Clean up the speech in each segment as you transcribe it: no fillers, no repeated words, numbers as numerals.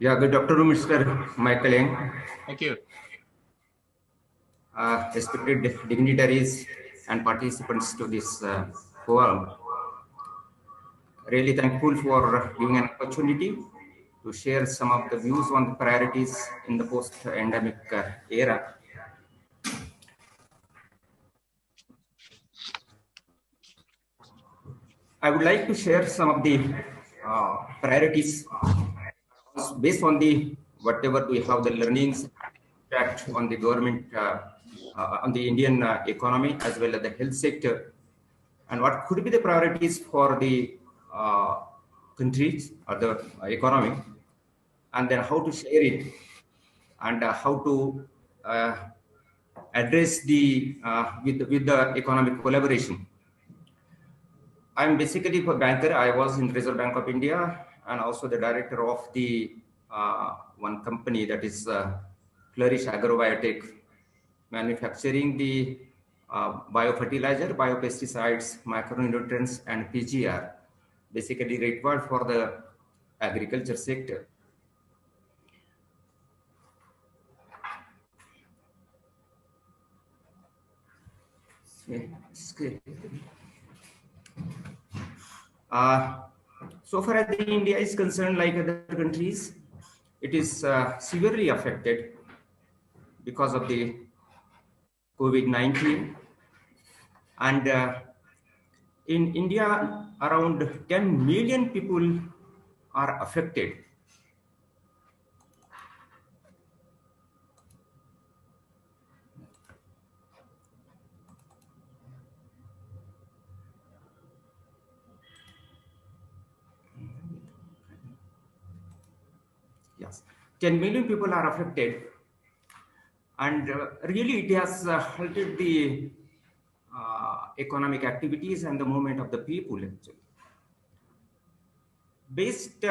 Yeah, good afternoon, Mr. Michael Young. Thank you. Respected dignitaries and participants to this forum. Really thankful for giving an opportunity to share some of the views on the priorities in the post-endemic era. I would like to share some of the priorities based on the whatever we have the learnings impact on the government on the Indian economy as well as the health sector, and what could be the priorities for the uh, countries or the economy, and then how to share it, and how to uh, address the with the economic collaboration. I'm basically a banker. I was in Reserve Bank of India and also the director of the one company that is Flourish Agrobiotech, manufacturing the biofertilizer, biopesticides, micronutrients, and PGR, basically required for the agriculture sector. So far as the India is concerned, like other countries, it is severely affected because of the COVID-19. And in India, around 10 million people are affected. Yes, 10 million people are affected. And really it has halted the economic activities and the movement of the people actually. Based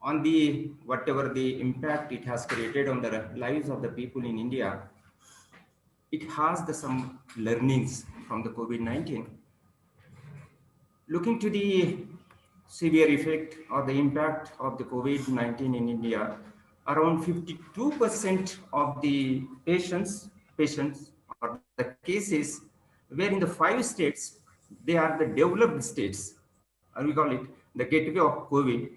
on the whatever the impact it has created on the lives of the people in India, it has some learnings from the COVID-19. Looking to the severe effect or the impact of the COVID-19 in India, around 52% of the patients or the cases were in the 5 states. They are the developed states, or we call it the gateway of COVID.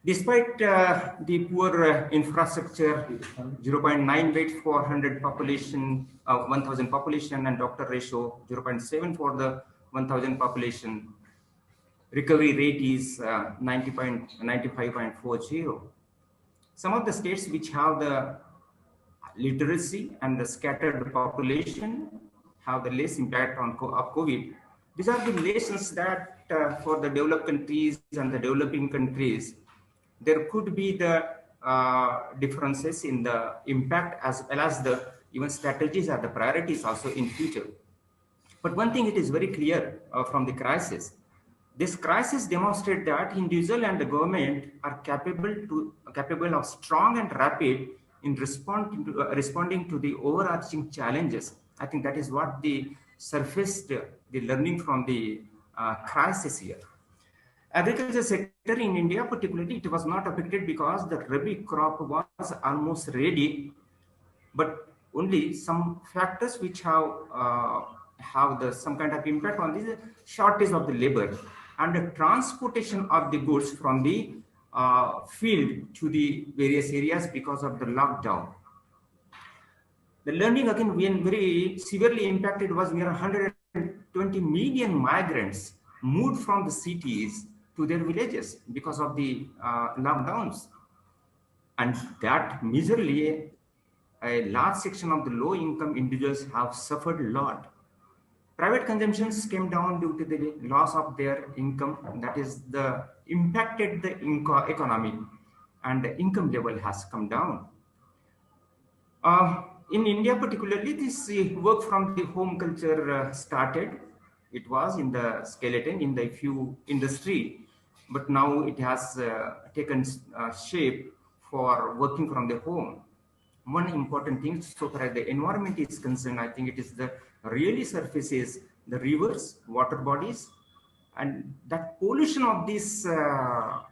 Despite the poor infrastructure, 0.9 beds for 100 population, 1,000 population, and doctor ratio 0.7 for the 1,000 population, recovery rate is 95.40. Some of the states which have the literacy and the scattered population have the less impact on of COVID. These are the lessons that for the developed countries and the developing countries, there could be the differences in the impact as well as the even strategies or the priorities also in future. But one thing it is very clear from the crisis. This crisis demonstrates that individual and the government are capable of strong and rapid in responding to the overarching challenges. I think that is what the surfaced the learning from the crisis here. Agriculture sector in India particularly, it was not affected because the Rabi crop was almost ready, but only some factors which have some kind of impact on the shortage of the labor and the transportation of the goods from the field to the various areas because of the lockdown. The learning again, when very severely impacted, was near 120 million migrants moved from the cities to their villages because of the lockdowns, and that miserably a large section of the low-income individuals have suffered a lot. Private consumptions came down due to the loss of their income. That is the impacted the economy, and the income level has come down. In India, particularly, this work from the home culture started. It was in the skeleton in the few industry, but now it has taken shape for working from the home. One important thing, so far as the environment is concerned, I think it is the really surfaces, the rivers, water bodies, and that pollution of these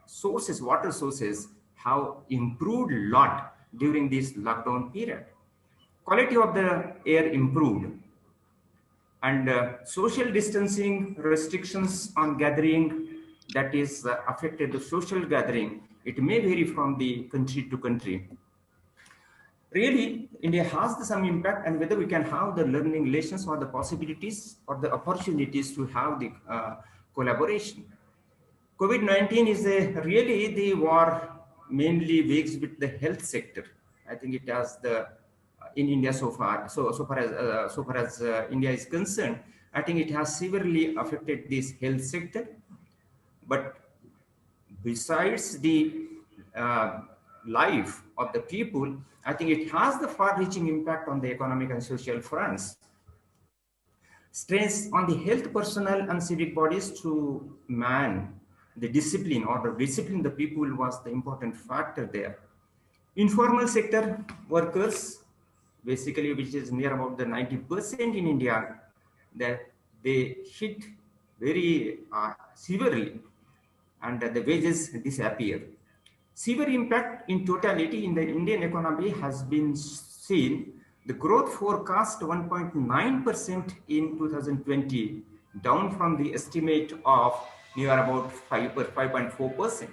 sources, water sources, have improved a lot during this lockdown period. Quality of the air improved, and social distancing restrictions on gathering, that is affected the social gathering. It may vary from the country to country. Really, India has some impact, and whether we can have the learning relations or the possibilities or the opportunities to have the collaboration. COVID-19 is really the war mainly wakes with the health sector. I think it has the in India so far. So far as India is concerned, I think it has severely affected this health sector. But besides the life of the people, I think it has the far-reaching impact on the economic and social fronts. Stress on the health personnel and civic bodies to man the discipline or the discipline the people was the important factor there. Informal sector workers, basically, which is near about the 90% in India, that they hit very severely, and the wages disappear. Severe impact in totality in the Indian economy has been seen. The growth forecast 1.9% in 2020, down from the estimate of near about 5.4%.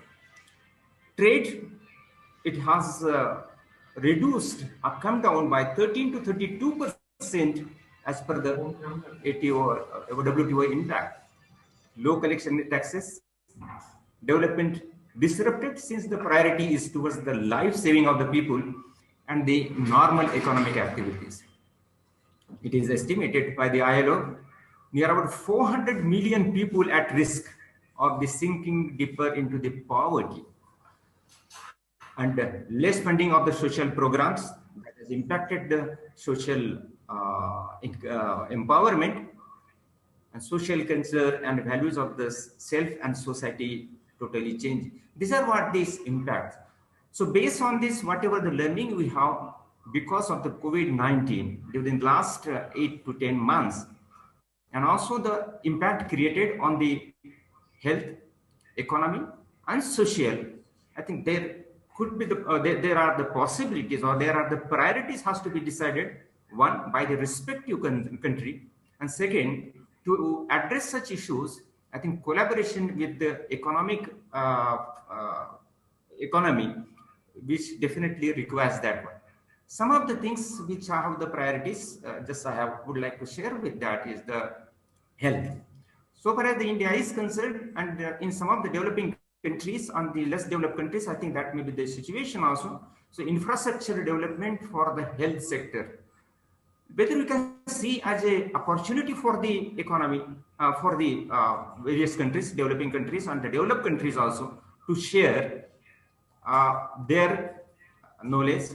Trade, it has reduced or come down by 13 to 32% as per the WTO impact. Low collection taxes, development disrupted since the priority is towards the life saving of the people and the normal economic activities. It is estimated by the ILO near about 400 million people at risk of the sinking deeper into the poverty, and less funding of the social programs that has impacted the social empowerment and social concern and values of the self and society totally change. These are what these impacts. So based on this, whatever the learning we have because of the COVID-19 during the last 8 to 10 months, and also the impact created on the health, economy, and social, I think there could be there are the possibilities or there are the priorities has to be decided, one by the respective country, and second, to address such issues, I think collaboration with the economy, which definitely requires that one. Some of the things which are the priorities, just would like to share with that is the health. So far as the India is concerned, and in some of the developing countries and the less developed countries, I think that may be the situation also. So infrastructure development for the health sector, whether we can see as a opportunity for the economy, for the various countries, developing countries and the developed countries also, to share their knowledge,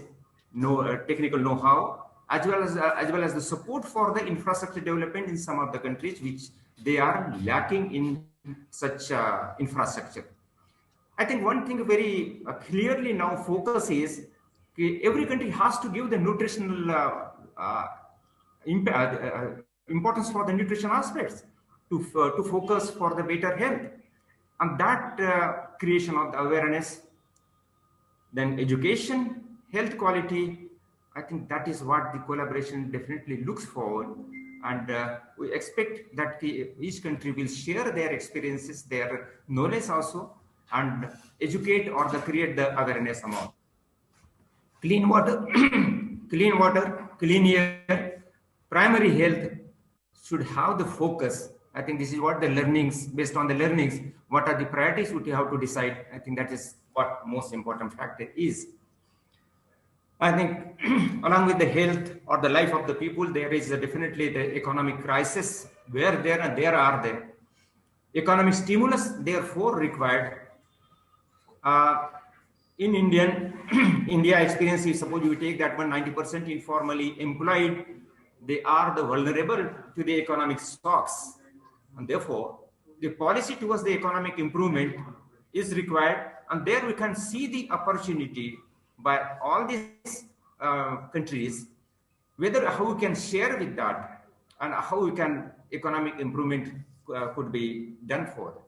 technical know-how, as well as the support for the infrastructure development in some of the countries which they are lacking in such infrastructure. I think one thing very clearly now focus is every country has to give the nutritional importance for the nutrition aspects to focus for the better health, and that creation of the awareness, then education, health quality, I think that is what the collaboration definitely looks forward, and we expect that each country will share their experiences, their knowledge also, and educate or create the awareness among. Clean water, clean water, clean air, primary health should have the focus. I think this is what the learnings, based on the learnings, what are the priorities which you have to decide. I think that is what most important factor is. I think along with the health or the life of the people, there is definitely the economic crisis where there are the economic stimulus, therefore required. In India experience, if suppose you take that 90% informally employed, they are the vulnerable to the economic shocks, and therefore the policy towards the economic improvement is required, and there we can see the opportunity by all these countries, whether how we can share with that and how we can economic improvement could be done for it.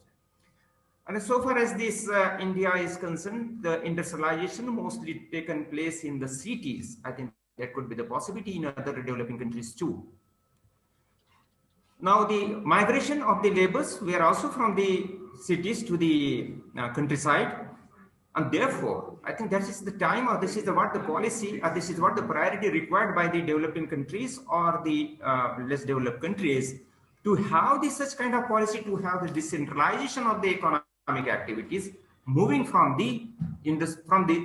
And so far as this India is concerned, the industrialization mostly taken place in the cities. I think that could be the possibility in other developing countries too. Now the migration of the laborers were also from the cities to the countryside. And therefore, I think that is the time, or this is what the policy, or this is what the priority required by the developing countries or the less developed countries, to have this such kind of policy, to have the decentralization of the economic activities, moving from the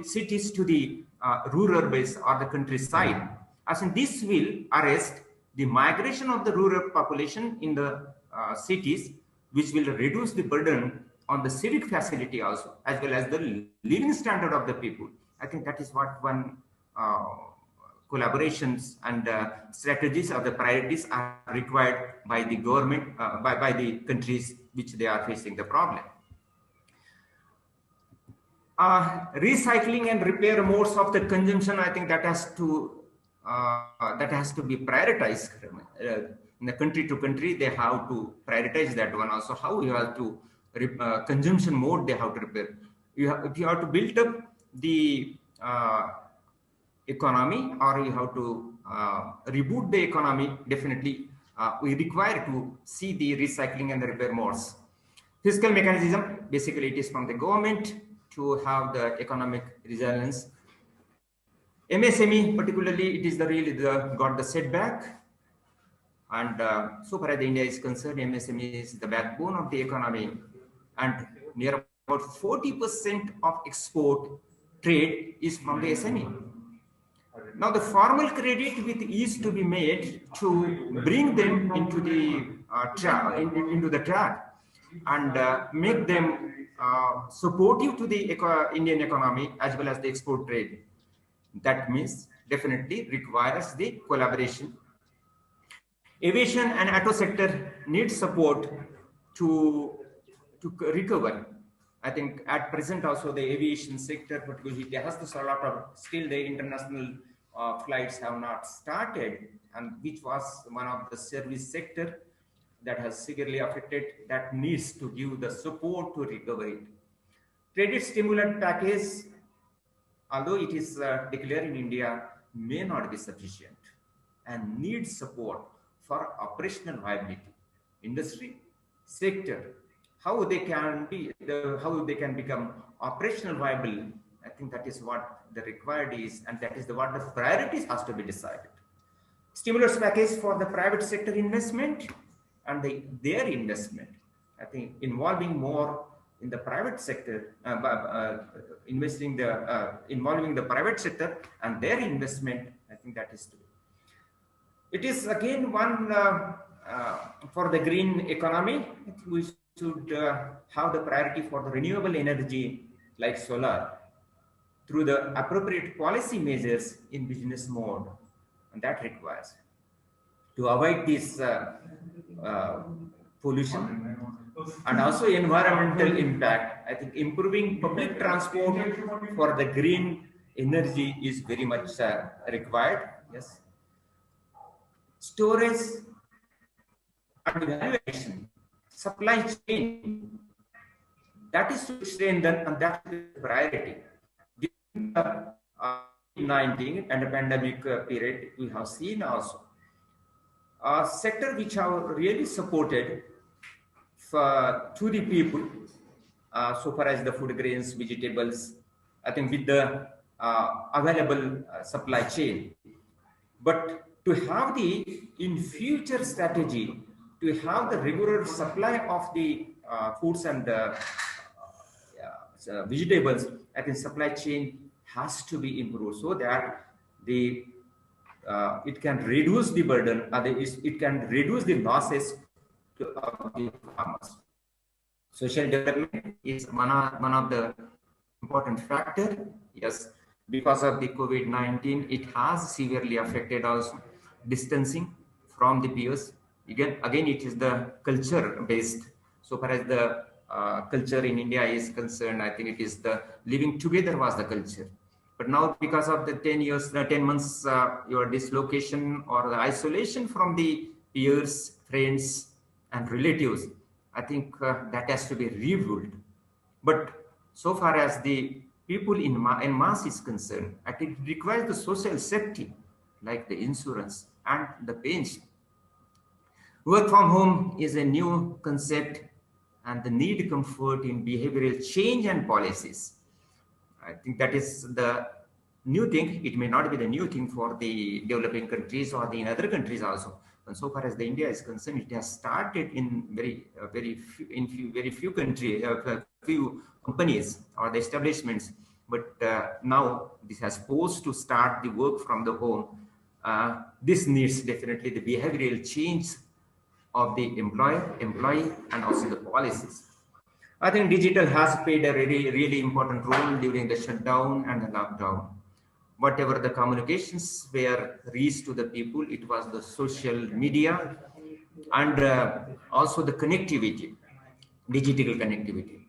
cities to the rural base or the countryside. As in, this will arrest the migration of the rural population in the cities, which will reduce the burden on the civic facility also, as well as the living standard of the people. I think that is what one collaborations and strategies or the priorities are required by the government, by the countries which they are facing the problem. Recycling and repair modes of the consumption, I think that has to be prioritized. In the country to country, they have to prioritize that one also. How you have to consumption mode they have to repair. If you have to build up the economy, or you have to reboot the economy, definitely we require to see the recycling and the repair modes. Fiscal mechanism, basically it is from the government to have the economic resilience. MSME, particularly, it is got the setback. And so far as India is concerned, MSME is the backbone of the economy, and near about 40% of export trade is from the SME. Now the formal credit with is to be made to bring them into the track and make them supportive to the Indian economy as well as the export trade. That means definitely requires the collaboration. Aviation and auto sector need support to recover. I think at present also the aviation sector, particularly, it has to sort of still the international flights have not started, and which was one of the service sector that has severely affected, that needs to give the support to recover it. Credit stimulant package, although it is declared in India, may not be sufficient and needs support for operational viability. Industry sector, how they can become operational viable. I think that is what the required is, and that is what the priorities has to be decided. Stimulus package for the private sector investment and their investment. I think involving more in the private sector, involving the private sector and their investment. I think that is true. It is again one for the green economy. We should have the priority for the renewable energy like solar through the appropriate policy measures in business mode, and that requires to avoid this pollution and also environmental impact. I think improving public transport for the green energy is very much required. Yes. Storage and evaluation, supply chain, that is to strengthen, and that is the priority. During the COVID-19 and the pandemic period, we have seen also a sector which have really supported to the people, so far as the food grains, vegetables, I think with the available supply chain. But to have in future strategy, to have the regular supply of the foods and vegetables, I think supply chain has to be improved so that it can reduce the burden, it can reduce the losses to the farmers. Social development is one of the important factor. Yes, because of the COVID-19, it has severely affected also distancing from the peers. Again, it is the culture based. So far as the culture in India is concerned, I think it is the living together was the culture. But now, because of the 10 months, your dislocation or the isolation from the peers, friends, and relatives, I think that has to be reviewed. But so far as the people in mass is concerned, I think it requires the social safety, like the insurance and the pension. Work from home is a new concept and the need comfort in behavioral change and policies. I think that is the new thing. It may not be the new thing for the developing countries or the in other countries also. And so far as the India is concerned, it has started in very few countries, few companies or the establishments. But now this has posed to start the work from the home. This needs definitely the behavioral change of the employee, and also the policies. I think digital has played a really important role during the shutdown and the lockdown. Whatever the communications were reached to the people, it was the social media and also the connectivity, digital connectivity.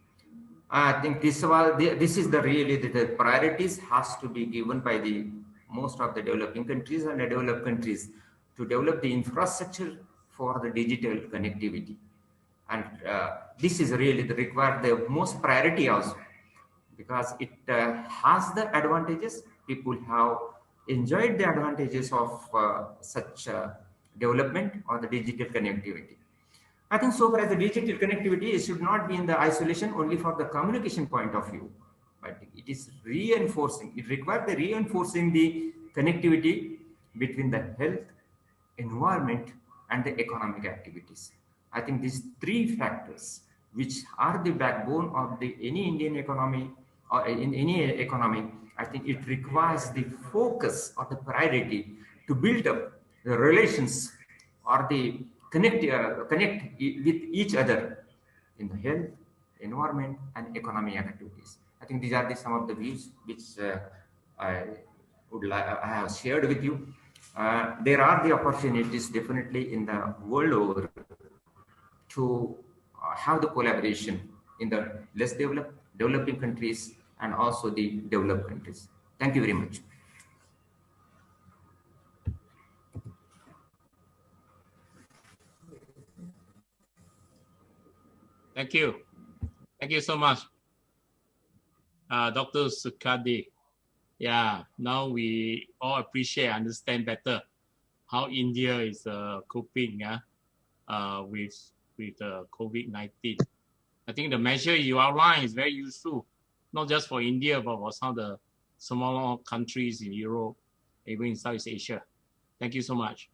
I think this is the really the priorities has to be given by the most of the developing countries and the developed countries to develop the infrastructure for the digital connectivity. And this is really the required the most priority also, because it has the advantages. People have enjoyed the advantages of such development or the digital connectivity. I think so far as the digital connectivity, it should not be in the isolation only for the communication point of view, but it is reinforcing. It requires the reinforcing the connectivity between the health, environment, and the economic activities. I think these three factors, which are the backbone of the any Indian economy or in any economy, I think it requires the focus or the priority to build up the relations or the connect with each other in the health, environment, and economic activities. I think these are some of the views which I have shared with you. There are the opportunities definitely in the world over to have the collaboration in the less developing countries and also the developed countries. Thank you very much. Thank you. Thank you so much, Dr. Sukadi. Yeah, now we all appreciate, understand better how India is coping with COVID-19. I think the measure you outline is very useful, not just for India, but for some of the smaller countries in Europe, even in Southeast Asia. Thank you so much.